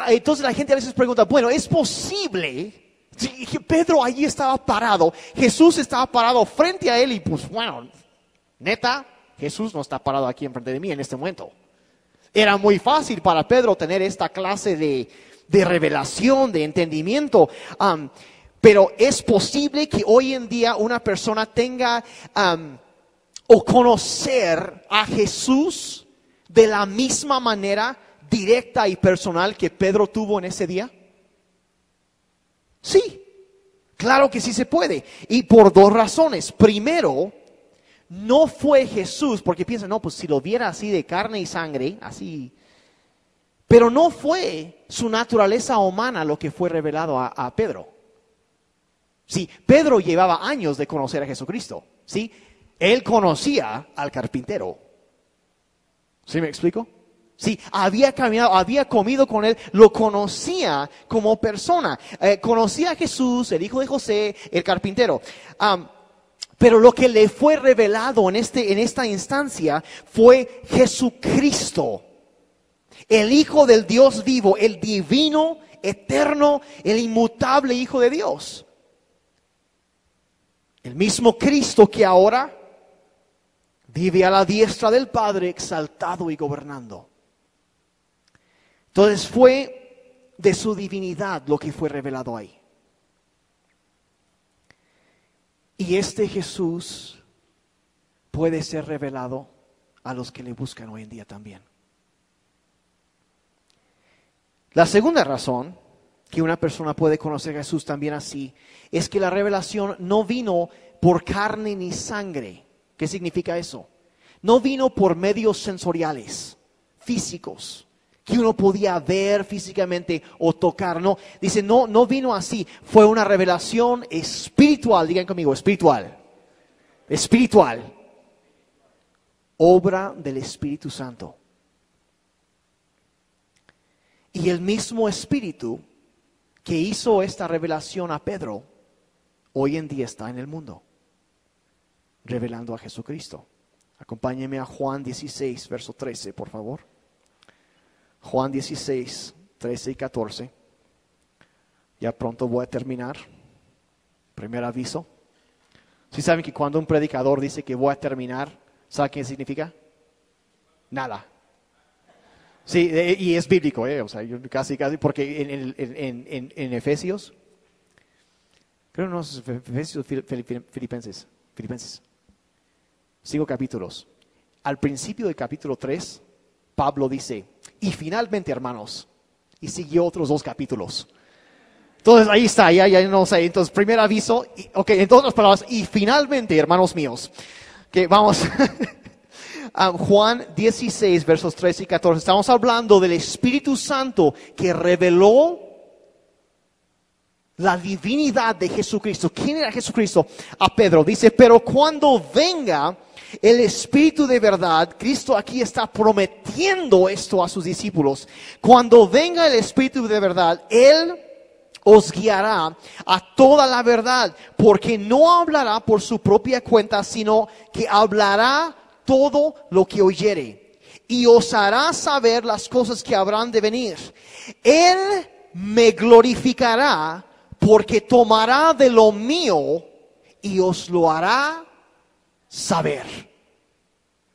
entonces la gente a veces pregunta, bueno, ¿es posible? Pedro allí estaba parado, Jesús estaba parado frente a él y pues bueno, neta, Jesús no está parado aquí enfrente de mí en este momento. Era muy fácil para Pedro tener esta clase de revelación, de entendimiento, pero es posible que hoy en día una persona tenga o conocer a Jesús de la misma manera directa y personal que Pedro tuvo en ese día. Sí, claro que sí se puede. Y por 2 razones. Primero, no fue Jesús, porque piensa, no, pues si lo viera así de carne y sangre, así. Pero no fue su naturaleza humana lo que fue revelado a Pedro. Sí, Pedro llevaba años de conocer a Jesucristo, ¿sí? Él conocía al carpintero. ¿Sí me explico? Sí, había caminado, había comido con él, lo conocía como persona. Conocía a Jesús, el hijo de José, el carpintero. Pero lo que le fue revelado en esta instancia fue Jesucristo, el Hijo del Dios vivo, el divino, eterno, el inmutable Hijo de Dios. El mismo Cristo que ahora vive a la diestra del Padre, exaltado y gobernando. Entonces fue de su divinidad lo que fue revelado ahí. Y este Jesús puede ser revelado a los que le buscan hoy en día también. La segunda razón que una persona puede conocer a Jesús también así es que la revelación no vino por carne ni sangre. ¿Qué significa eso? No vino por medios sensoriales, físicos, que uno podía ver físicamente o tocar. No, dice, no vino así. Fue una revelación espiritual. Digan conmigo, espiritual. Espiritual. Obra del Espíritu Santo. Y el mismo Espíritu que hizo esta revelación a Pedro, hoy en día está en el mundo, revelando a Jesucristo. Acompáñenme a Juan 16, verso 13, por favor. Juan 16, 13 y 14. Ya pronto voy a terminar. Primer aviso. ¿Sí saben que cuando un predicador dice que voy a terminar, ¿sabe qué significa? Nada. Sí, y es bíblico, o sea, yo casi, porque en Efesios, creo no es Efesios, Filipenses, 5 capítulos. Al principio del capítulo 3, Pablo dice, y finalmente, hermanos, y siguió otros 2 capítulos. Entonces ahí está, ya no sé, entonces primer aviso, en todas las palabras, y finalmente, hermanos míos, que vamos... Juan 16, versos 13 y 14. Estamos hablando del Espíritu Santo que reveló la divinidad de Jesucristo. ¿Quién era Jesucristo? A Pedro. Dice, pero cuando venga el Espíritu de verdad, Cristo aquí está prometiendo esto a sus discípulos. Cuando venga el Espíritu de verdad, Él os guiará a toda la verdad, porque no hablará por su propia cuenta, sino que hablará todo lo que oyere, y os hará saber las cosas que habrán de venir. Él me glorificará, porque tomará de lo mío y os lo hará saber.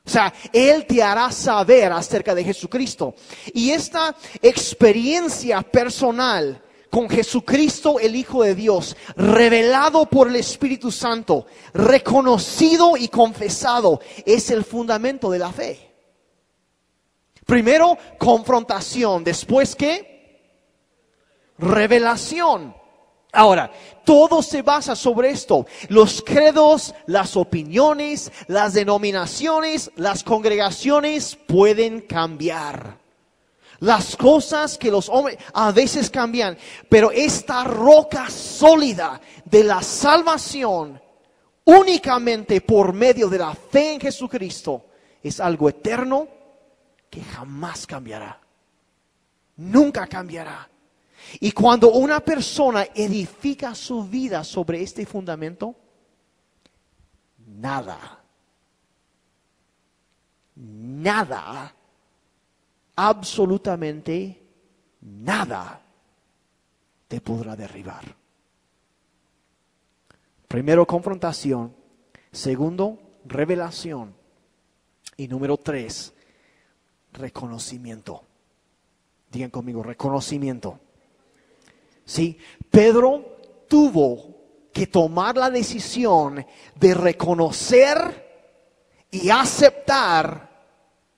O sea, Él te hará saber acerca de Jesucristo. Y esta experiencia personal con Jesucristo, el Hijo de Dios, revelado por el Espíritu Santo, reconocido y confesado, es el fundamento de la fe. Primero, confrontación. Después, ¿qué? Revelación. Ahora, todo se basa sobre esto. Los credos, las opiniones, las denominaciones, las congregaciones pueden cambiar. Las cosas que los hombres a veces cambian, pero esta roca sólida de la salvación, únicamente por medio de la fe en Jesucristo, es algo eterno que jamás cambiará. Nunca cambiará. Y cuando una persona edifica su vida sobre este fundamento, nada, absolutamente nada te podrá derribar. Primero, confrontación. Segundo, revelación. Y número 3, reconocimiento. Digan conmigo, reconocimiento. Sí, Pedro tuvo que tomar la decisión de reconocer y aceptar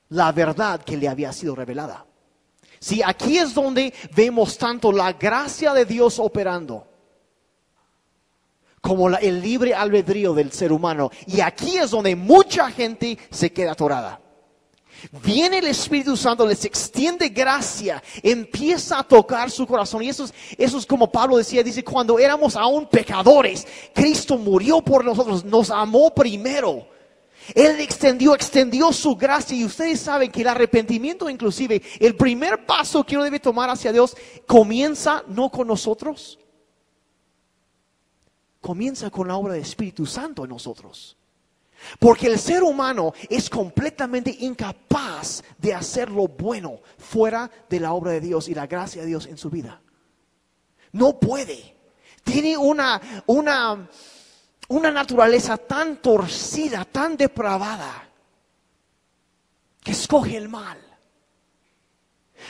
la verdad que le había sido revelada. Sí, aquí es donde vemos tanto la gracia de Dios operando como el libre albedrío del ser humano. Y aquí es donde mucha gente se queda atorada. Viene el Espíritu Santo, les extiende gracia, empieza a tocar su corazón. Y eso es como Pablo decía, dice, cuando éramos aún pecadores, Cristo murió por nosotros, nos amó primero. Él extendió su gracia, y ustedes saben que el arrepentimiento, inclusive el primer paso que uno debe tomar hacia Dios, comienza no con nosotros, comienza con la obra del Espíritu Santo en nosotros. Porque el ser humano es completamente incapaz de hacer lo bueno fuera de la obra de Dios y la gracia de Dios en su vida. No puede. Tiene una naturaleza tan torcida, tan depravada, que escoge el mal.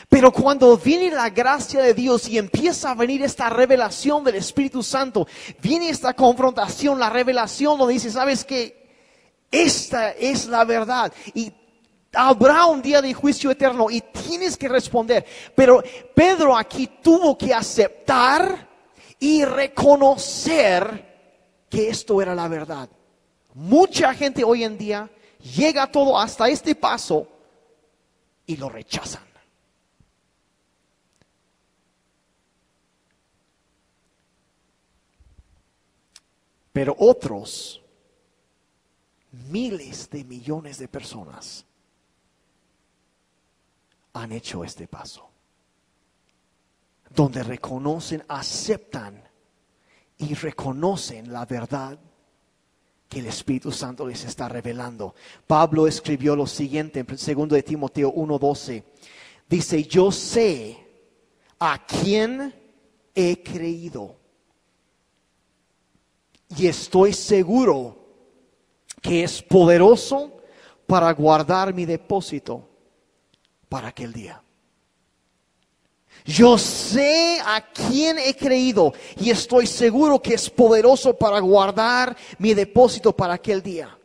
Pero cuando viene la gracia de Dios y empieza a venir esta revelación del Espíritu Santo, viene esta confrontación, la revelación donde dice, ¿sabes qué? Esta es la verdad y habrá un día de juicio eterno y tienes que responder. Pero Pedro aquí tuvo que aceptar y reconocer que esto era la verdad. Mucha gente hoy en día llega todo hasta este paso y lo rechazan. Pero otros, miles de millones de personas, han hecho este paso, donde reconocen, aceptan y reconocen la verdad que el Espíritu Santo les está revelando. Pablo escribió lo siguiente en 2 de Timoteo 1:12. Dice, yo sé a quién he creído y estoy seguro que es poderoso para guardar mi depósito para aquel día. Yo sé a quién he creído y estoy seguro que es poderoso para guardar mi depósito para aquel día.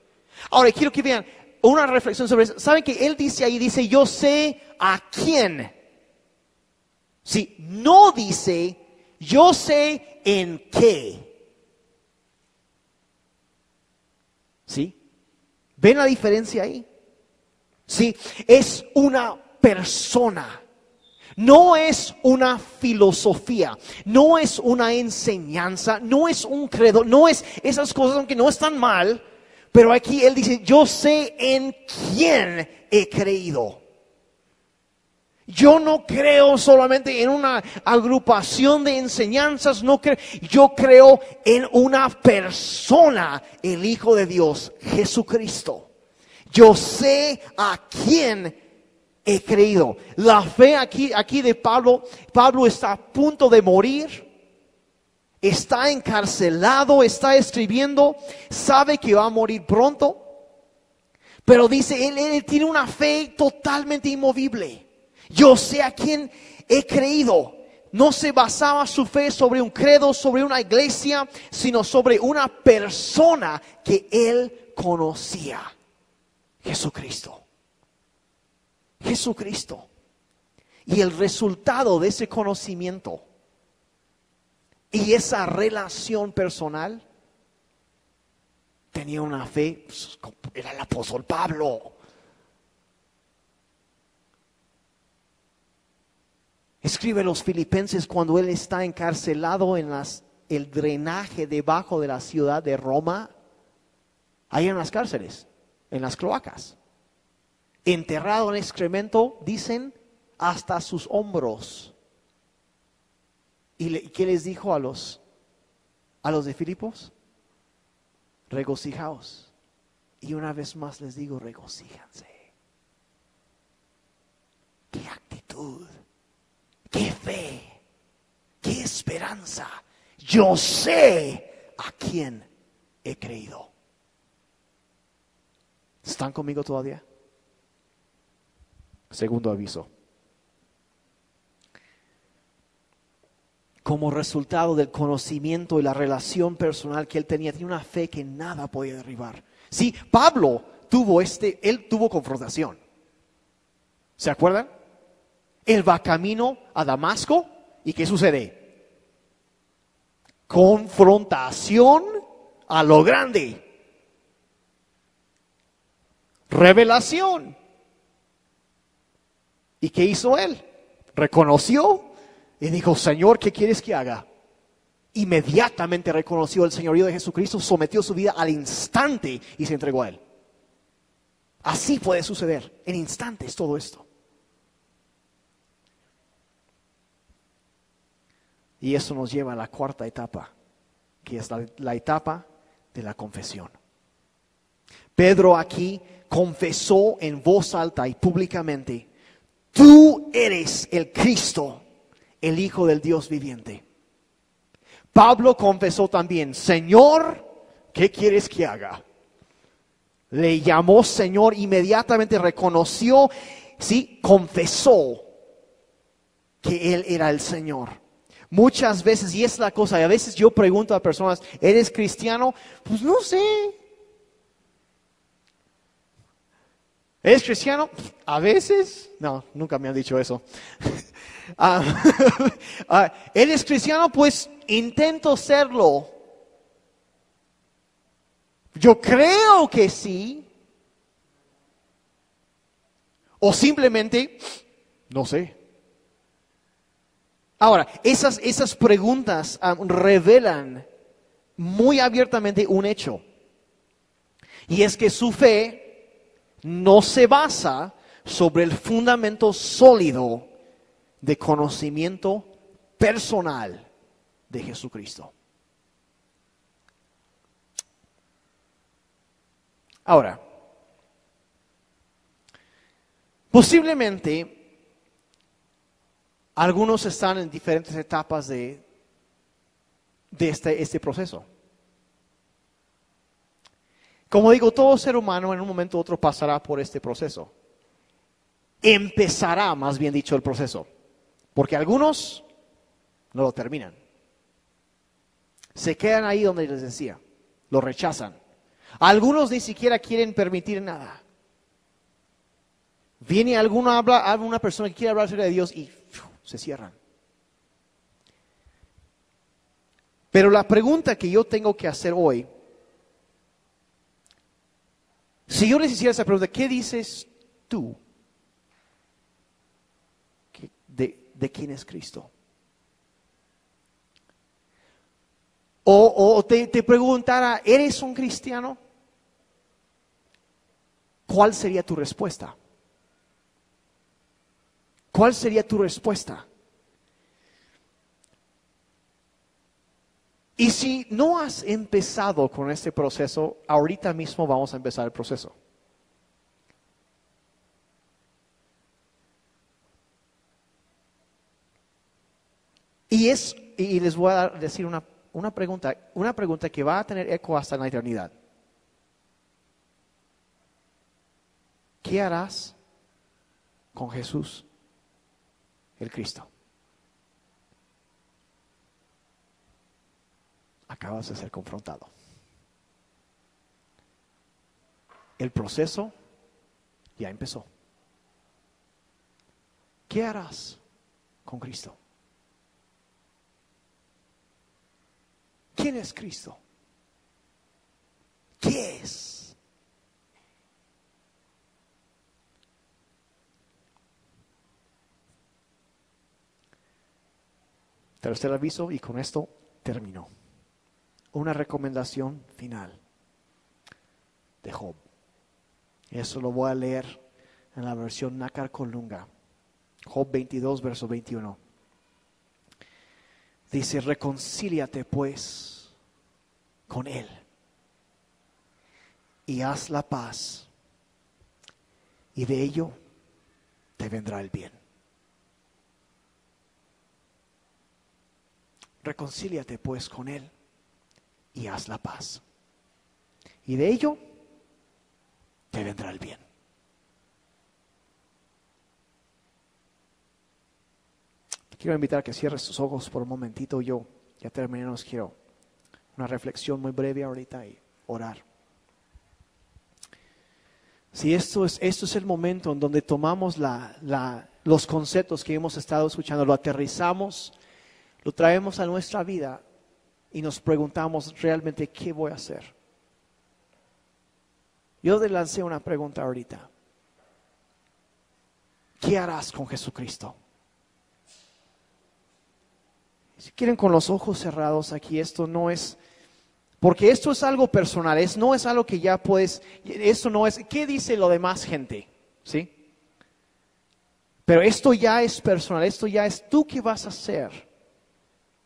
Ahora quiero que vean una reflexión sobre eso. ¿Saben que él dice ahí, dice yo sé a quién? Sí, no dice yo sé en qué. ¿Sí? ¿Ven la diferencia ahí? Sí, es una persona. No es una filosofía, no es una enseñanza, no es un credo, no es esas cosas, aunque no están mal, pero aquí él dice, yo sé en quién he creído. Yo no creo solamente en una agrupación de enseñanzas, yo creo en una persona, el Hijo de Dios, Jesucristo. Yo sé a quién he creído. La fe aquí de Pablo está a punto de morir, está encarcelado, está escribiendo, sabe que va a morir pronto, pero dice, él tiene una fe totalmente inmovible. Yo sé a quién he creído. No se basaba su fe sobre un credo, sobre una iglesia, sino sobre una persona que él conocía, Jesucristo. Jesucristo. Y el resultado de ese conocimiento y esa relación personal, tenía una fe, era el apóstol Pablo. Escribe los Filipenses cuando él está encarcelado en el drenaje debajo de la ciudad de Roma, ahí en las cárceles, en las cloacas. Enterrado en excremento, dicen, hasta sus hombros. ¿Y qué les dijo a los de Filipos? Regocijaos. Y una vez más les digo, regocíjanse. ¡Qué actitud! ¡Qué fe! ¡Qué esperanza! Yo sé a quién he creído. ¿Están conmigo todavía? Segundo aviso. Como resultado del conocimiento y la relación personal que él tenía una fe que nada podía derribar. Sí, Pablo él tuvo confrontación. ¿Se acuerdan? Él va camino a Damasco y ¿qué sucede? Confrontación a lo grande. Revelación. ¿Y qué hizo él? Reconoció y dijo, Señor, ¿qué quieres que haga? Inmediatamente reconoció el señorío de Jesucristo, sometió su vida al instante y se entregó a él. Así puede suceder en instantes todo esto. Y eso nos lleva a la cuarta etapa, que es la etapa de la confesión. Pedro aquí confesó en voz alta y públicamente: tú eres el Cristo, el Hijo del Dios viviente. Pablo confesó también: Señor, ¿qué quieres que haga? Le llamó Señor, inmediatamente reconoció, sí, confesó que Él era el Señor. Muchas veces, y es la cosa, a veces yo pregunto a personas: ¿eres cristiano? Pues no sé. ¿Eres cristiano? A veces. No, nunca me han dicho eso. ¿Eres cristiano? Pues intento serlo. Yo creo que sí. O simplemente, no sé. Ahora, esas preguntas revelan muy abiertamente un hecho. Y es que su fe no se basa sobre el fundamento sólido de conocimiento personal de Jesucristo. Ahora, posiblemente algunos están en diferentes etapas de este proceso. Como digo, todo ser humano en un momento u otro pasará por este proceso. Empezará, más bien dicho, el proceso. Porque algunos no lo terminan. Se quedan ahí donde les decía. Lo rechazan. Algunos ni siquiera quieren permitir nada. Viene alguna persona que quiere hablar sobre Dios y se cierran. Pero la pregunta que yo tengo que hacer hoy, si yo les hiciera esa pregunta: ¿qué dices tú de quién es Cristo? O te preguntara: ¿eres un cristiano? ¿Cuál sería tu respuesta? ¿Cuál sería tu respuesta? Y si no has empezado con este proceso, ahorita mismo vamos a empezar el proceso. Y les voy a decir una pregunta que va a tener eco hasta la eternidad. ¿Qué harás con Jesús, el Cristo? Acabas de ser confrontado. El proceso ya empezó. ¿Qué harás con Cristo? ¿Quién es Cristo? ¿Qué es? Tercer aviso, y con esto termino. Una recomendación final de Job. Eso lo voy a leer en la versión Nácar Colunga. Job 22, verso 21. Dice: reconcíliate pues con Él y haz la paz, y de ello te vendrá el bien. Reconcíliate pues con Él y haz la paz, y de ello te vendrá el bien. Te quiero invitar a que cierres tus ojos por un momentito. Yo ya terminé, nos quiero una reflexión muy breve ahorita y orar. Si esto es el momento en donde tomamos los conceptos que hemos estado escuchando, lo aterrizamos, lo traemos a nuestra vida y nos preguntamos realmente: ¿qué voy a hacer? Yo te lancé una pregunta ahorita: ¿qué harás con Jesucristo? Si quieren, con los ojos cerrados aquí, esto no es Porque esto es algo personal, no es algo que ya puedes, esto no es, ¿qué dice lo demás gente? ¿Sí? Pero esto ya es personal, esto ya es tú qué vas a hacer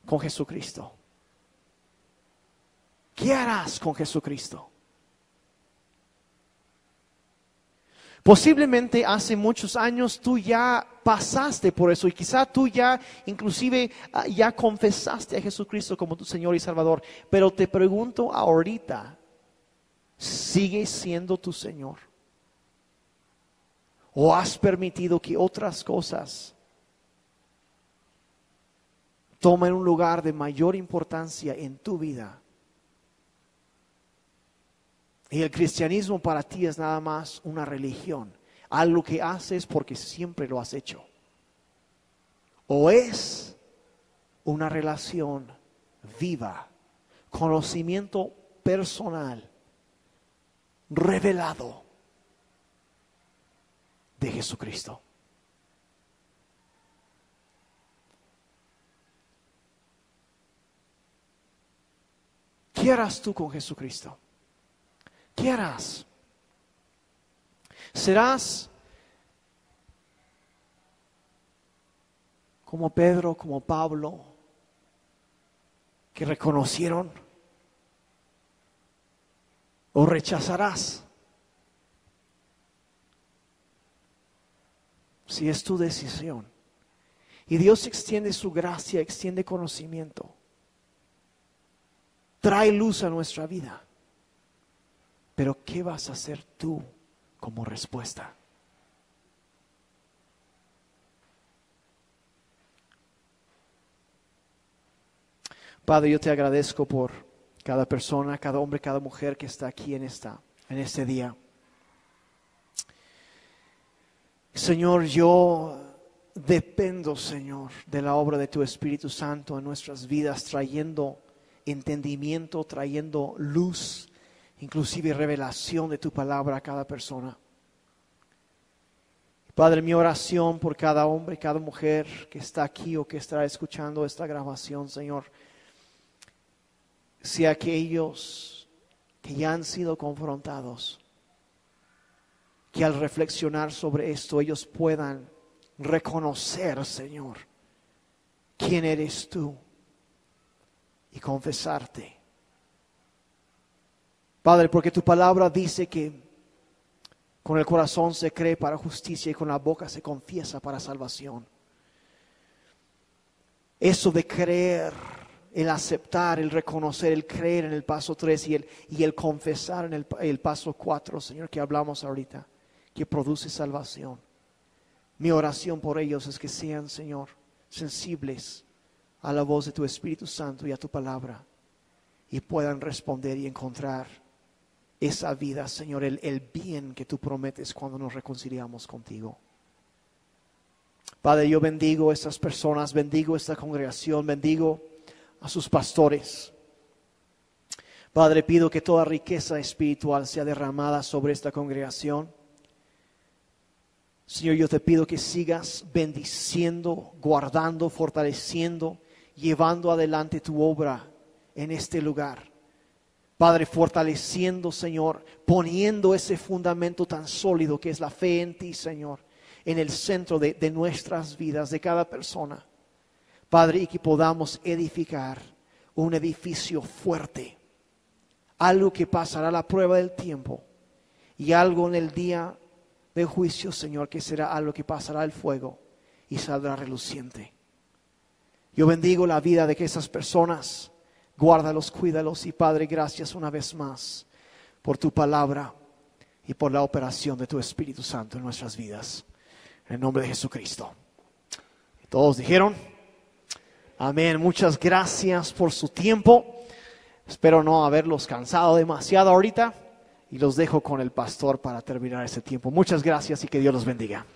con Jesucristo. ¿Qué harás con Jesucristo? Posiblemente hace muchos años tú ya pasaste por eso y quizá tú ya inclusive ya confesaste a Jesucristo como tu Señor y Salvador. Pero te pregunto ahorita, ¿sigue siendo tu Señor? ¿O has permitido que otras cosas tomen un lugar de mayor importancia en tu vida? Y el cristianismo para ti es nada más una religión, algo que haces porque siempre lo has hecho. O es una relación viva, conocimiento personal, revelado de Jesucristo. ¿Qué harás tú con Jesucristo? ¿Qué harás? ¿Serás como Pedro, como Pablo, que reconocieron? ¿O rechazarás? Si es tu decisión. Y Dios extiende su gracia, extiende conocimiento. Trae luz a nuestra vida. Pero ¿qué vas a hacer tú como respuesta? Padre, yo te agradezco por cada persona, cada hombre, cada mujer que está aquí en este día. Señor, yo dependo, Señor, de la obra de tu Espíritu Santo en nuestras vidas, trayendo entendimiento, trayendo luz, inclusive revelación de tu palabra a cada persona. Padre, mi oración por cada hombre, cada mujer que está aquí o que estará escuchando esta grabación, Señor, sea aquellos que ya han sido confrontados, que al reflexionar sobre esto ellos puedan reconocer, Señor, quién eres tú y confesarte. Padre, porque tu palabra dice que con el corazón se cree para justicia y con la boca se confiesa para salvación. Eso de creer, el aceptar, el reconocer, el creer en el paso 3 y el confesar en el paso 4, Señor, que hablamos ahorita, que produce salvación. Mi oración por ellos es que sean, Señor, sensibles a la voz de tu Espíritu Santo y a tu palabra y puedan responder y encontrar esa vida, Señor, el bien que tú prometes cuando nos reconciliamos contigo. Padre, yo bendigo a estas personas, bendigo esta congregación, bendigo a sus pastores. Padre, pido que toda riqueza espiritual sea derramada sobre esta congregación. Señor, yo te pido que sigas bendiciendo, guardando, fortaleciendo, llevando adelante tu obra en este lugar. Padre, fortaleciendo, Señor, poniendo ese fundamento tan sólido que es la fe en ti, Señor, en el centro de nuestras vidas, de cada persona. Padre, y que podamos edificar un edificio fuerte, algo que pasará la prueba del tiempo y algo en el día de juicio, Señor, que será algo que pasará el fuego y saldrá reluciente. Yo bendigo la vida de que esas personas, guárdalos, cuídalos y Padre, gracias una vez más por tu palabra y por la operación de tu Espíritu Santo en nuestras vidas. En el nombre de Jesucristo. Todos dijeron amén. Muchas gracias por su tiempo. Espero no haberlos cansado demasiado ahorita y los dejo con el pastor para terminar este tiempo. Muchas gracias y que Dios los bendiga.